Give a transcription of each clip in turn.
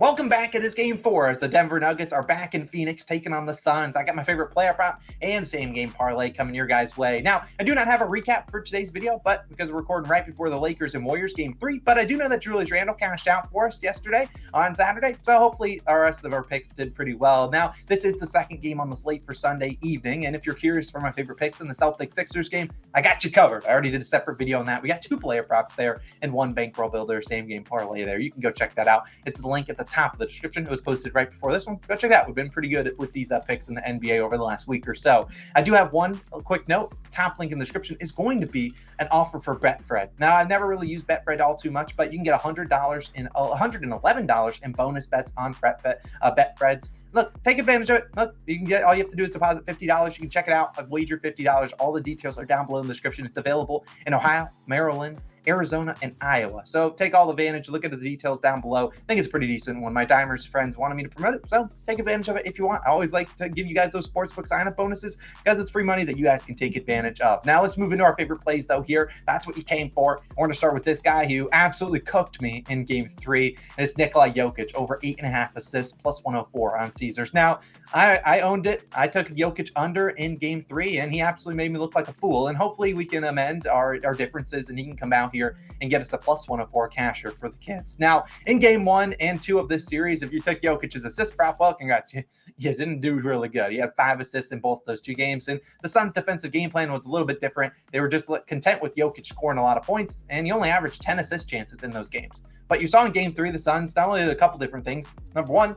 Welcome back. It is game 4 as the Denver Nuggets are back in Phoenix taking on the Suns. I got my favorite player prop and same game parlay coming your guys' way. Now, I do not have a recap for today's video, but because we're recording right before the Lakers and Warriors game 3, but I do know that Julius Randle cashed out for us yesterday on Saturday, so hopefully the rest of our picks did pretty well. Now, this is the second game on the slate for Sunday evening, and if you're curious for my favorite picks in the Celtics-Sixers game, I got you covered. I already did a separate video on that. We got 2 player props there and 1 bankroll builder same game parlay there. You can go check that out. It's the link at the top of the description. It was posted right before this one. Go check it out. We've been pretty good with these picks in the NBA over the last week or so. I do have one quick note. Top link in the description is going to be an offer for BetFred. Now, I've never really used BetFred all too much, but you can get $100 and $111 in bonus bets on BetFreds. Look, take advantage of it. Look, you can get, all you have to do is deposit $50. You can check it out. I've wagered $50. All the details are down below in the description. It's available in Ohio, Maryland, Arizona, and Iowa. So take all advantage. Look at the details down below. I think it's pretty decent. One of my Dimers friends wanted me to promote it, so take advantage of it if you want. I always like to give you guys those sportsbook sign-up bonuses because it's free money that you guys can take advantage of. Now let's move into our favorite plays, though, here. That's what you came for. I want to start with this guy who absolutely cooked me in game 3, and it's Nikola Jokic, over 8.5 assists, plus 104 on Caesars. Now, I owned it. I took Jokic under in game 3, and he absolutely made me look like a fool, and hopefully we can amend our differences, and he can come out here and get us a plus 104 casher for the kids. Now, in game 1 and 2 of this series, if you took Jokic's assist prop, well, congrats. You didn't do really good. He had 5 assists in both those 2 games, and the Suns' defensive game plan was a little bit different. They were just content with Jokic scoring a lot of points, and he only averaged 10 assist chances in those games. But you saw in game 3, the Suns not only did a couple different things. Number one,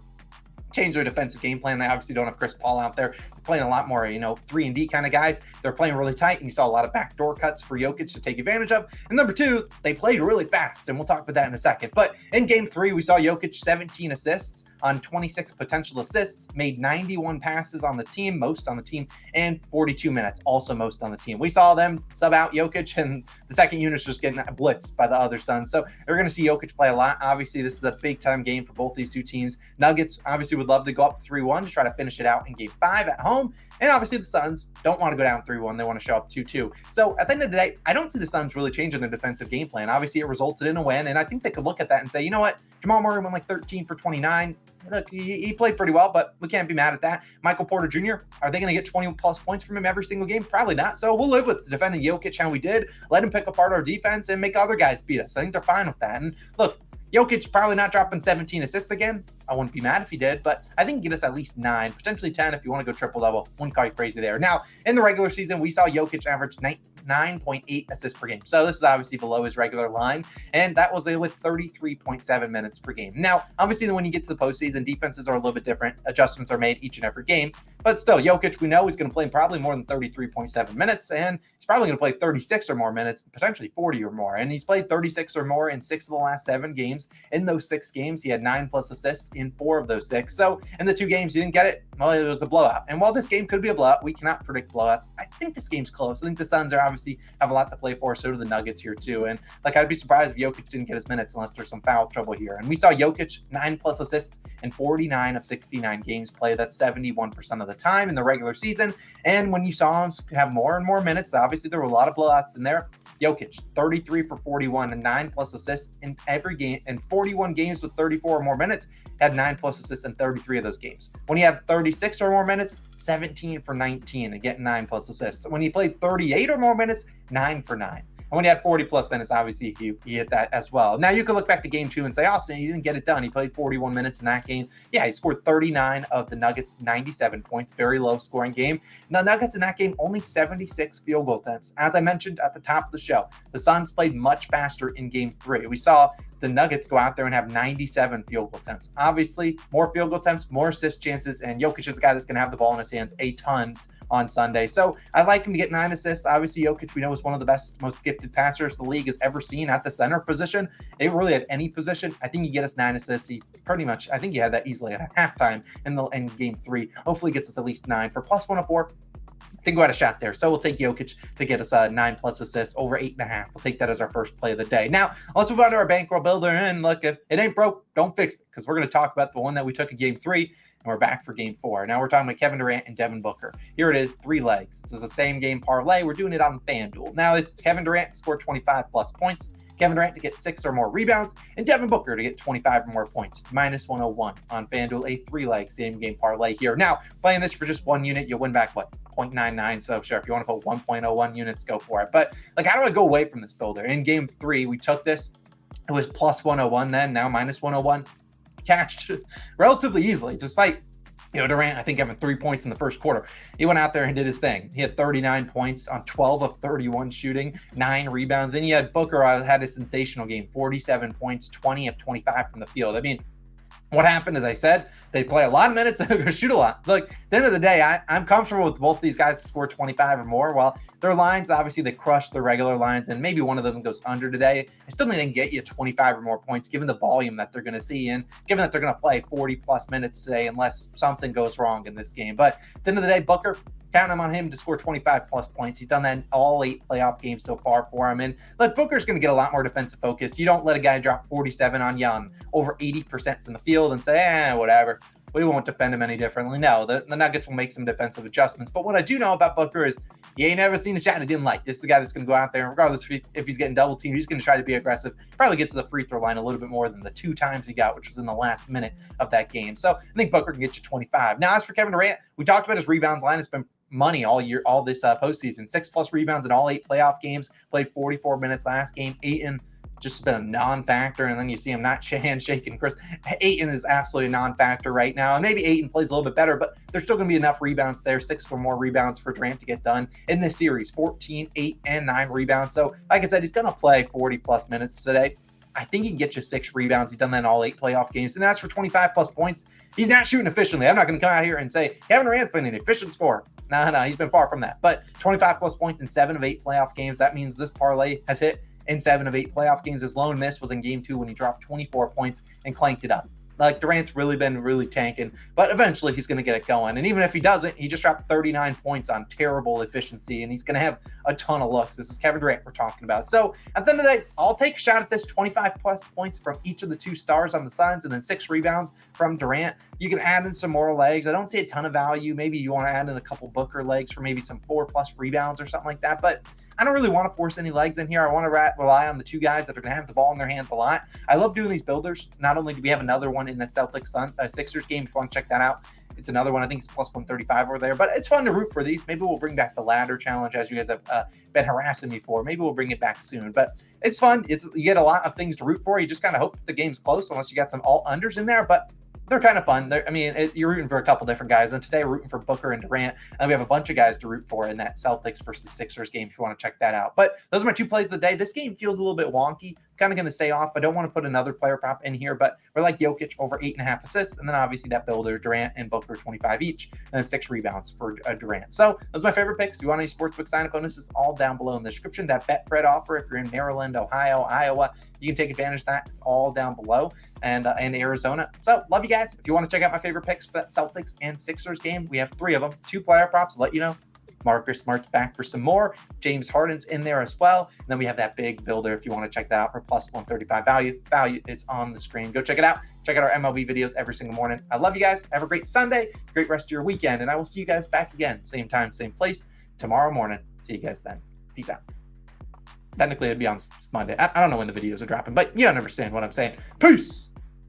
change their defensive game plan. They obviously don't have Chris Paul out there. They're playing a lot more, 3-and-D kind of guys. They're playing really tight, and you saw a lot of backdoor cuts for Jokic to take advantage of. And number 2, they played really fast, and we'll talk about that in a second. But in game 3, we saw Jokic 17 assists on 26 potential assists, made 91 passes on the team, most on the team, and 42 minutes, also most on the team. We saw them sub out Jokic, and the second unit's just getting blitzed by the other Suns. So they're going to see Jokic play a lot. Obviously, this is a big-time game for both these 2 teams. Nuggets obviously would love to go up 3-1 to try to finish it out in game 5 at home. And obviously, the Suns don't want to go down 3-1. They want to show up 2-2. So at the end of the day, I don't see the Suns really changing their defensive game plan. Obviously, it resulted in a win, and I think they could look at that and say, you know what? Jamal Murray went like 13 for 29. Look, he played pretty well, but we can't be mad at that. Michael Porter Jr., are they going to get 20-plus points from him every single game? Probably not. So we'll live with defending Jokic how we did. Let him pick apart our defense and make other guys beat us. I think they're fine with that. And look, Jokic probably not dropping 17 assists again. I wouldn't be mad if he did, but I think he can get us at least 9, potentially 10 if you want to go triple-double. Wouldn't call you crazy there. Now, in the regular season, we saw Jokic average 9.8 assists per game. So this is obviously below his regular line, and that was with 33.7 minutes per game. Now, obviously, when you get to the postseason, defenses are a little bit different. Adjustments are made each and every game, but still, Jokic, we know he's going to play probably more than 33.7 minutes, and he's probably going to play 36 or more minutes, potentially 40 or more, and he's played 36 or more in 6 of the last 7 games. In those 6 games, he had 9+ assists in 4 of those 6. So in the 2 games, he didn't get it. Well, it was a blowout. And while this game could be a blowout, we cannot predict blowouts. I think this game's close. I think the Suns are obviously have a lot to play for. So do the Nuggets here too. And I'd be surprised if Jokic didn't get his minutes unless there's some foul trouble here. And we saw Jokic 9+ assists in 49 of 69 games played. That's 71% of the time in the regular season. And when you saw him have more and more minutes, obviously there were a lot of blowouts in there. Jokic, 33 for 41 and 9+ assists in every game, and 41 games with 34 or more minutes, had 9+ assists in 33 of those games. When he had 36 or more minutes, 17 for 19 and getting 9+ assists. When he played 38 or more minutes, 9 for 9. And when he had 40+ minutes, obviously he hit that as well. Now you can look back to game 2 and say, Austin, he didn't get it done. He played 41 minutes in that game. Yeah, he scored 39 of the Nuggets' 97 points. Very low scoring game. The Nuggets in that game, only 76 field goal attempts. As I mentioned at the top of the show, the Suns played much faster in game 3. We saw the Nuggets go out there and have 97 field goal attempts. Obviously, more field goal attempts, more assist chances, and Jokic is a guy that's going to have the ball in his hands a ton on Sunday. So I like him to get 9 assists. Obviously, Jokic, we know, is one of the best, most gifted passers the league has ever seen at the center position. It really at any position. I think he get us 9 assists. He pretty much, I think he had that easily at halftime in game 3. Hopefully gets us at least 9 for plus 104. I think we had a shot there. So we'll take Jokic to get us 9+ assists over 8.5. We'll take that as our first play of the day. Now, let's move on to our bankroll builder. And look, if it ain't broke, don't fix it, because we're going to talk about the one that we took in game 3. And we're back for game 4. Now we're talking about Kevin Durant and Devin Booker. Here it is, 3 legs. This is a same game parlay. We're doing it on FanDuel. Now it's Kevin Durant scored 25+ points. Kevin Durant to get 6 or more rebounds, and Devin Booker to get 25 or more points. It's minus 101 on FanDuel, a 3-leg same game parlay here. Now, playing this for just one unit, you'll win back what? 0.99. So sure, if you want to put 1.01 units, go for it. But like, how do I go away from this builder? In game 3, we took this. It was plus 101 then, now minus 101. Cashed relatively easily, despite Durant, I think, having 3 points in the first quarter. He went out there and did his thing. He had 39 points on 12 of 31 shooting, 9 rebounds. Then you had Booker had a sensational game, 47 points, 20 of 25 from the field. I mean, what happened, as I said, they play a lot of minutes and they're going to shoot a lot. Look, at the end of the day, I'm comfortable with both these guys to score 25 or more. While their lines, obviously, they crush the regular lines, and maybe one of them goes under today. I still think they can get you 25 or more points, given the volume that they're going to see, and given that they're going to play 40-plus minutes today, unless something goes wrong in this game. But at the end of the day, Booker, counting on him to score 25-plus points. He's done that in all 8 playoff games so far for him. And look, Booker's going to get a lot more defensive focus. You don't let a guy drop 47 on you on over 80% from the field and say, whatever. We won't defend him any differently. No, the Nuggets will make some defensive adjustments. But what I do know about Booker is you ain't never seen a shot he didn't like. This is the guy that's going to go out there, and regardless if he's getting double teamed, he's going to try to be aggressive. Probably get to the free throw line a little bit more than the 2 times he got, which was in the last minute of that game. So I think Booker can get you 25. Now, as for Kevin Durant, we talked about his rebounds line. It's been money all year, all this postseason. 6+ rebounds in all 8 playoff games. Played 44 minutes last game. Ayton just been a non-factor, and then you see him not shaking. Chris Ayton is absolutely a non-factor right now, and maybe Ayton plays a little bit better, but there's still going to be enough rebounds there. 6 or more rebounds for Durant to get done in this series. 14, 8, and 9 rebounds. So, like I said, he's going to play 40+ minutes today. I think he can get you 6 rebounds. He's done that in all 8 playoff games. And as for 25+ points, he's not shooting efficiently. I'm not going to come out here and say Kevin Durant's been an efficient scorer. No, he's been far from that. But 25+ points in 7 of 8 playoff games. That means this parlay has hit in 7 of 8 playoff games. His lone miss was in game 2 when he dropped 24 points and clanked it up. Like, Durant's really been tanking, but eventually he's going to get it going. And even if he doesn't, he just dropped 39 points on terrible efficiency, and he's going to have a ton of looks. This is Kevin Durant we're talking about. So at the end of the day, I'll take a shot at this. 25+ points from each of the 2 stars on the Suns, and then 6 rebounds from Durant. You can add in some more legs. I don't see a ton of value. Maybe you want to add in a couple Booker legs for maybe some 4+ rebounds or something like that, but I don't really want to force any legs in here. I want to rely on the 2 guys that are going to have the ball in their hands a lot. I love doing these builders. Not only do we have another one in the Celtics Sixers game, if you want to check that out. It's another one. I think it's plus 135 over there. But it's fun to root for these. Maybe we'll bring back the ladder challenge, as you guys have been harassing me for. Maybe we'll bring it back soon. But it's fun. You get a lot of things to root for. You just kind of hope the game's close, unless you got some all unders in there. But they're kind of fun. You're rooting for a couple different guys. And today we're rooting for Booker and Durant. And we have a bunch of guys to root for in that Celtics versus Sixers game if you want to check that out. But those are my 2 plays of the day. This game feels a little bit wonky. Kind of going to stay off. I don't want to put another player prop in here, but we're like Jokic over 8.5 assists. And then obviously that builder, Durant and Booker, 25 each. And then 6 rebounds for Durant. So those are my favorite picks. If you want any sportsbook sign-up bonuses, all down below in the description. That BetFred offer, if you're in Maryland, Ohio, Iowa, you can take advantage of that. It's all down below. And Arizona. So love you guys. If you want to check out my favorite picks for that Celtics and Sixers game, we have 3 of them. 2 player props. I'll let you know. Marcus Smart's back for some more. James Harden's in there as well. And then we have that big builder if you want to check that out for plus 135 value. It's on the screen. Go check it out. Check out our MLB videos every single morning. I love you guys. Have a great Sunday. Great rest of your weekend. And I will see you guys back again. Same time, same place tomorrow morning. See you guys then. Peace out. Technically, it'd be on Monday. I don't know when the videos are dropping, but you understand what I'm saying. Peace.